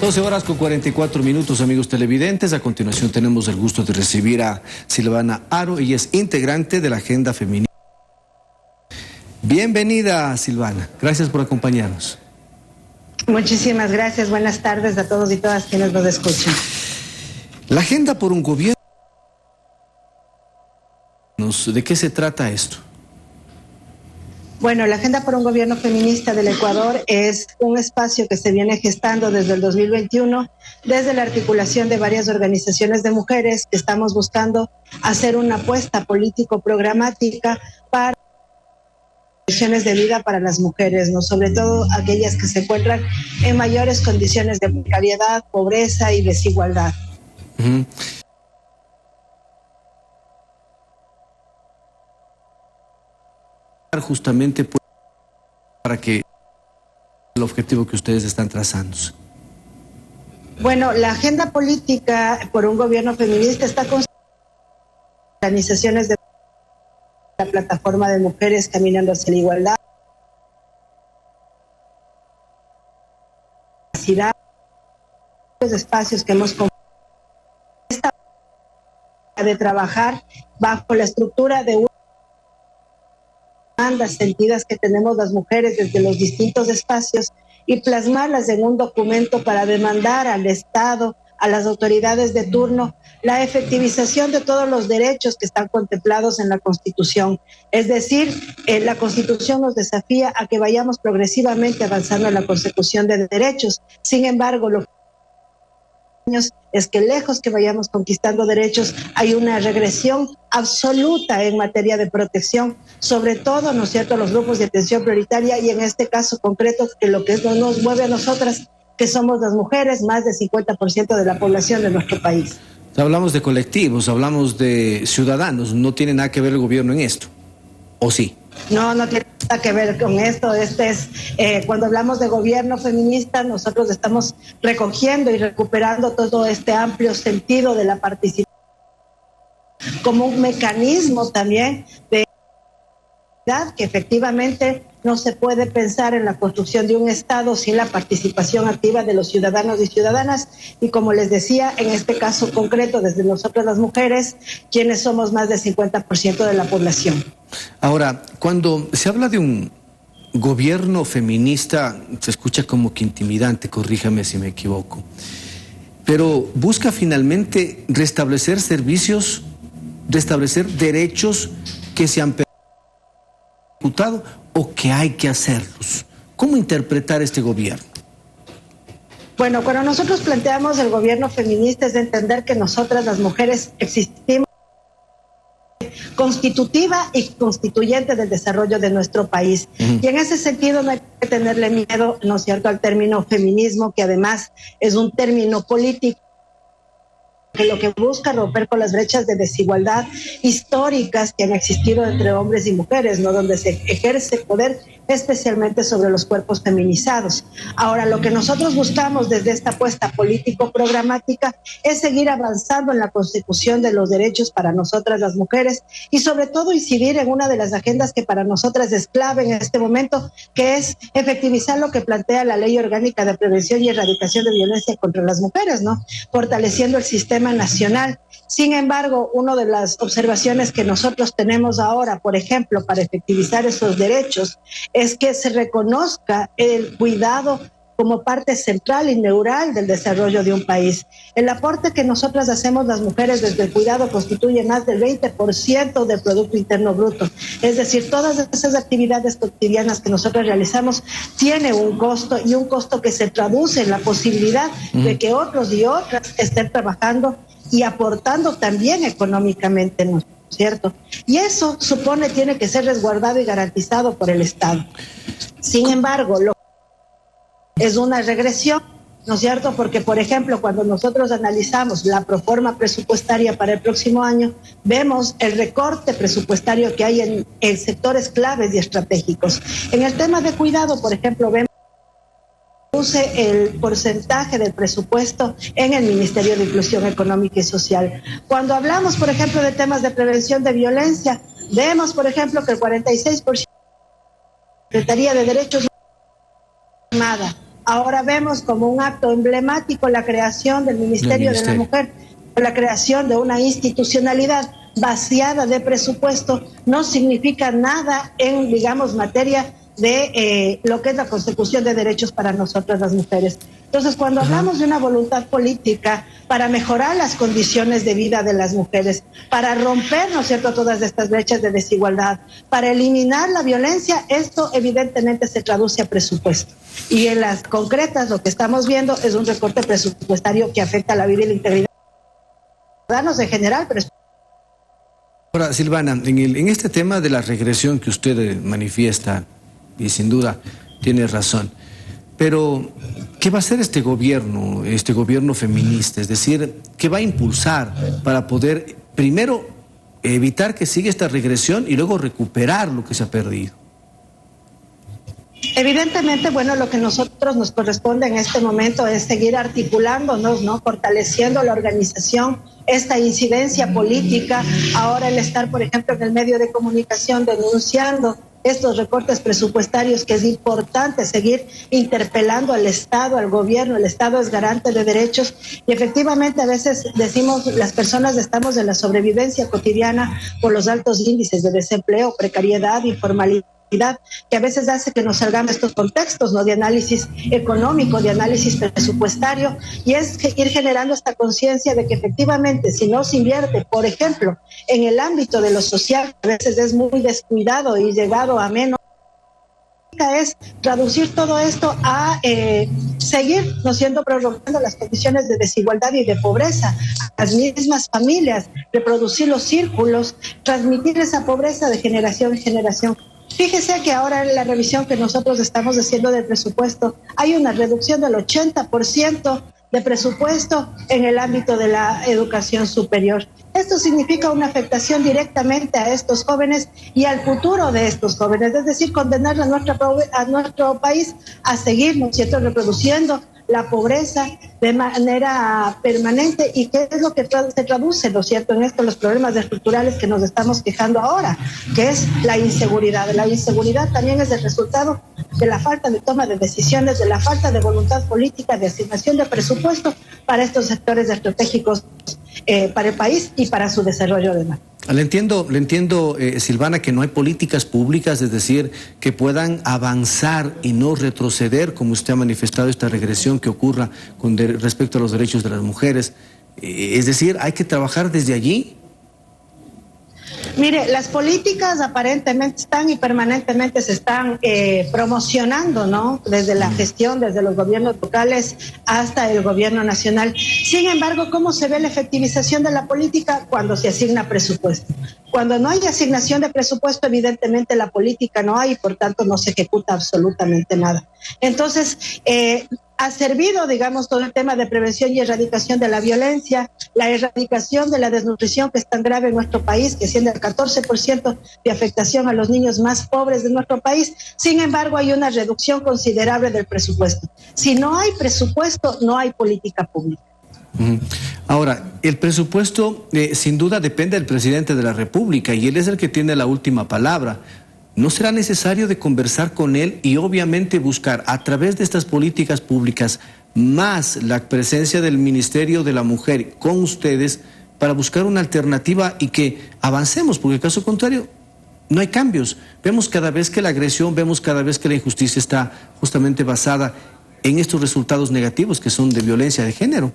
12 horas con 44 minutos, amigos televidentes. A continuación tenemos el gusto de recibir a Silvana Haro. Ella es integrante de la Agenda Feminista. Bienvenida, Silvana. Gracias por acompañarnos. Muchísimas gracias. Buenas tardes a todos y todas quienes nos escuchan. La Agenda por un Gobierno. ¿De qué se trata esto? Bueno, la Agenda por un Gobierno Feminista del Ecuador es un espacio que se viene gestando desde el 2021, desde la articulación de varias organizaciones de mujeres que estamos buscando hacer una apuesta político-programática para condiciones de vida para las mujeres, ¿no? Sobre todo aquellas que se encuentran en mayores condiciones de precariedad, pobreza y desigualdad. Uh-huh. Justamente para que el objetivo que ustedes están trazando. Bueno, la agenda política por un gobierno feminista está con organizaciones de la plataforma de mujeres caminando hacia la igualdad, los espacios que hemos esta de trabajar bajo la estructura de demandas sentidas que tenemos las mujeres desde los distintos espacios y plasmarlas en un documento para demandar al Estado, a las autoridades de turno, la efectivización de todos los derechos que están contemplados en la Constitución. Es decir, la Constitución nos desafía a que vayamos progresivamente avanzando en la consecución de derechos. Sin embargo, lo es que lejos que vayamos conquistando derechos, hay una regresión absoluta en materia de protección, sobre todo, ¿no es cierto?, los grupos de atención prioritaria y en este caso concreto, que lo que nos mueve a nosotras, que somos las mujeres, más del 50% de la población de nuestro país. Hablamos de colectivos, hablamos de ciudadanos, ¿no tiene nada que ver el gobierno en esto? ¿O sí? No, no tiene nada que ver con esto. Cuando hablamos de gobierno feminista, nosotros estamos recogiendo y recuperando todo este amplio sentido de la participación como un mecanismo también de que efectivamente no se puede pensar en la construcción de un Estado sin la participación activa de los ciudadanos y ciudadanas y, como les decía, en este caso concreto, desde nosotras las mujeres, quienes somos más del 50% de la población. Ahora, cuando se habla de un gobierno feminista, se escucha como que intimidante, corríjame si me equivoco, pero busca finalmente restablecer servicios, restablecer derechos que se han ejecutado o que hay que hacerlos. ¿Cómo interpretar este gobierno? Bueno, cuando nosotros planteamos el gobierno feminista es de entender que nosotras las mujeres existimos constitutiva y constituyente del desarrollo de nuestro país. Y en ese sentido no hay que tenerle miedo, ¿no es cierto?, al término feminismo, que además es un término político que lo que busca romper con las brechas de desigualdad históricas que han existido entre hombres y mujeres, ¿no?, donde se ejerce poder especialmente sobre los cuerpos feminizados. Ahora, lo que nosotros buscamos desde esta apuesta político-programática es seguir avanzando en la consecución de los derechos para nosotras las mujeres y sobre todo incidir en una de las agendas que para nosotras es clave en este momento, que es efectivizar lo que plantea la Ley Orgánica de Prevención y Erradicación de Violencia contra las Mujeres, ¿no?, fortaleciendo el sistema nacional. Sin embargo, una de las observaciones que nosotros tenemos ahora, por ejemplo, para efectivizar esos derechos, es que se reconozca el cuidado como parte central y neural del desarrollo de un país. El aporte que nosotras hacemos las mujeres desde el cuidado constituye más del 20% del Producto Interno Bruto. Es decir, todas esas actividades cotidianas que nosotros realizamos tienen un costo y un costo que se traduce en la posibilidad de que otros y otras estén trabajando y aportando también económicamente, ¿no es cierto? Y eso tiene que ser resguardado y garantizado por el Estado. Sin embargo, es una regresión, ¿no es cierto? Porque, por ejemplo, cuando nosotros analizamos la proforma presupuestaria para el próximo año, vemos el recorte presupuestario que hay en sectores claves y estratégicos. En el tema de cuidado, por ejemplo, vemos el porcentaje del presupuesto en el Ministerio de Inclusión Económica y Social. Cuando hablamos, por ejemplo, de temas de prevención de violencia, vemos, por ejemplo, que el 46% de la Secretaría de Derechos Humanos ahora vemos como un acto emblemático la creación del Ministerio de la Mujer, la creación de una institucionalidad vaciada de presupuesto, no significa nada en, digamos, materia de lo que es la consecución de derechos para nosotras las mujeres. Entonces, cuando hablamos de una voluntad política para mejorar las condiciones de vida de las mujeres, para romper, ¿no es cierto?, todas estas brechas de desigualdad, para eliminar la violencia, esto evidentemente se traduce a presupuesto. Y en las concretas lo que estamos viendo es un recorte presupuestario que afecta la vida y la integridad de los ciudadanos en general, pero... Ahora, Silvana, en este tema de la regresión que usted manifiesta, y sin duda tiene razón, pero ¿qué va a hacer este gobierno feminista? Es decir, ¿qué va a impulsar para poder, primero, evitar que siga esta regresión y luego recuperar lo que se ha perdido? Evidentemente, bueno, lo que nosotros nos corresponde en este momento es seguir articulándonos, ¿no?, fortaleciendo la organización, esta incidencia política, ahora el estar, por ejemplo, en el medio de comunicación denunciando estos recortes presupuestarios, que es importante seguir interpelando al Estado, al gobierno. El Estado es garante de derechos y efectivamente a veces decimos, las personas estamos en la sobrevivencia cotidiana por los altos índices de desempleo, precariedad, informalidad, que a veces hace que nos salgan estos contextos, ¿no?, de análisis económico, de análisis presupuestario, y es que ir generando esta conciencia de que efectivamente si no se invierte, por ejemplo, en el ámbito de lo social, a veces es muy descuidado y llegado a menos, es traducir todo esto a seguir, ¿no siendo prorrogando las condiciones de desigualdad y de pobreza a las mismas familias, reproducir los círculos, transmitir esa pobreza de generación en generación. Fíjese que ahora en la revisión que nosotros estamos haciendo del presupuesto hay una reducción del 80% de presupuesto en el ámbito de la educación superior. Esto significa una afectación directamente a estos jóvenes y al futuro de estos jóvenes, es decir, condenar a nuestro país a seguir, ¿no es cierto?, reproduciendo la pobreza de manera permanente. ¿Y qué es lo que se traduce, ¿no es cierto?, en esto, los problemas estructurales que nos estamos quejando ahora, que es la inseguridad. La inseguridad también es el resultado de la falta de toma de decisiones, de la falta de voluntad política, de asignación de presupuesto para estos sectores estratégicos para el país y para su desarrollo además. Le entiendo, Silvana, que no hay políticas públicas, es decir, que puedan avanzar y no retroceder, como usted ha manifestado, esta regresión que ocurra con respecto a los derechos de las mujeres. Es decir, hay que trabajar desde allí. Mire, las políticas aparentemente están y permanentemente se están promocionando, ¿no?, desde la gestión, desde los gobiernos locales hasta el gobierno nacional. Sin embargo, ¿cómo se ve la efectivización de la política? Cuando se asigna presupuesto. Cuando no hay asignación de presupuesto, evidentemente la política no hay y por tanto no se ejecuta absolutamente nada. Entonces, ha servido, digamos, todo el tema de prevención y erradicación de la violencia, la erradicación de la desnutrición, que es tan grave en nuestro país, que siendo el 14% de afectación a los niños más pobres de nuestro país. Sin embargo, hay una reducción considerable del presupuesto. Si no hay presupuesto, no hay política pública. Ahora, el presupuesto sin duda depende del presidente de la República y él es el que tiene la última palabra. ¿No será necesario de conversar con él y obviamente buscar a través de estas políticas públicas más la presencia del Ministerio de la Mujer con ustedes para buscar una alternativa y que avancemos? Porque en caso contrario no hay cambios. Vemos cada vez que la agresión, vemos cada vez que la injusticia está justamente basada en estos resultados negativos que son de violencia de género.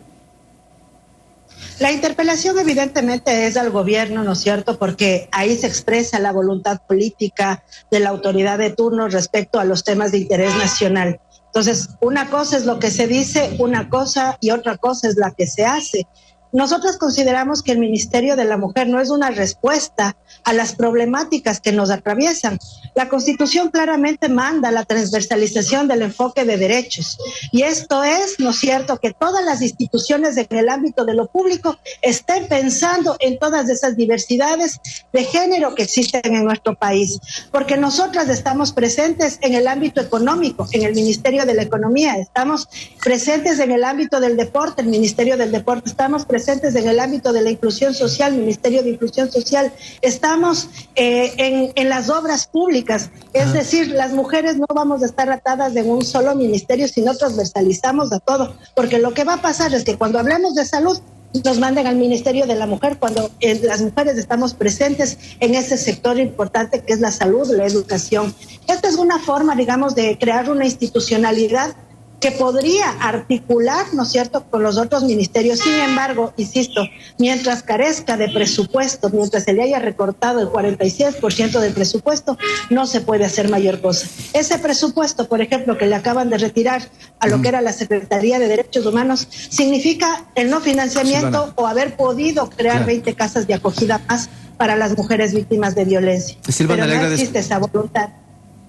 La interpelación evidentemente es al gobierno, ¿no es cierto?, porque ahí se expresa la voluntad política de la autoridad de turno respecto a los temas de interés nacional. Entonces, una cosa es lo que se dice, una cosa y otra cosa es la que se hace. Nosotros consideramos que el Ministerio de la Mujer no es una respuesta a las problemáticas que nos atraviesan. La Constitución claramente manda la transversalización del enfoque de derechos. Y esto es, ¿no es cierto?, que todas las instituciones en el ámbito de lo público estén pensando en todas esas diversidades de género que existen en nuestro país. Porque nosotras estamos presentes en el ámbito económico, en el Ministerio de la Economía, estamos presentes en el ámbito del deporte, el Ministerio del Deporte, estamos presentes presentes en el ámbito de la inclusión social, Ministerio de Inclusión Social, estamos en las obras públicas, es decir, las mujeres no vamos a estar atadas en un solo ministerio, sino transversalizamos a todo, porque lo que va a pasar es que cuando hablemos de salud, nos manden al Ministerio de la Mujer cuando las mujeres estamos presentes en ese sector importante que es la salud, la educación. Esta es una forma, digamos, de crear una institucionalidad que podría articular, ¿no es cierto?, con los otros ministerios. Sin embargo, insisto, mientras carezca de presupuesto, mientras se le haya recortado el 46% del presupuesto, no se puede hacer mayor cosa. Ese presupuesto, por ejemplo, que le acaban de retirar a lo que era la Secretaría de Derechos Humanos, significa el no financiamiento o haber podido crear 20 casas de acogida más para las mujeres víctimas de violencia. Silvana, pero no existe esa voluntad.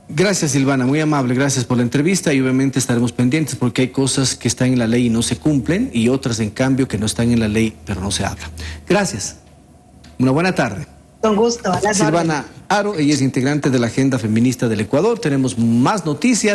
Gracias, Silvana, muy amable, gracias por la entrevista y obviamente estaremos pendientes porque hay cosas que están en la ley y no se cumplen y otras, en cambio, que no están en la ley pero no se habla. Gracias. Una buena tarde. Con gusto. Silvana Haro, ella es integrante de la Agenda Feminista del Ecuador. Tenemos más noticias.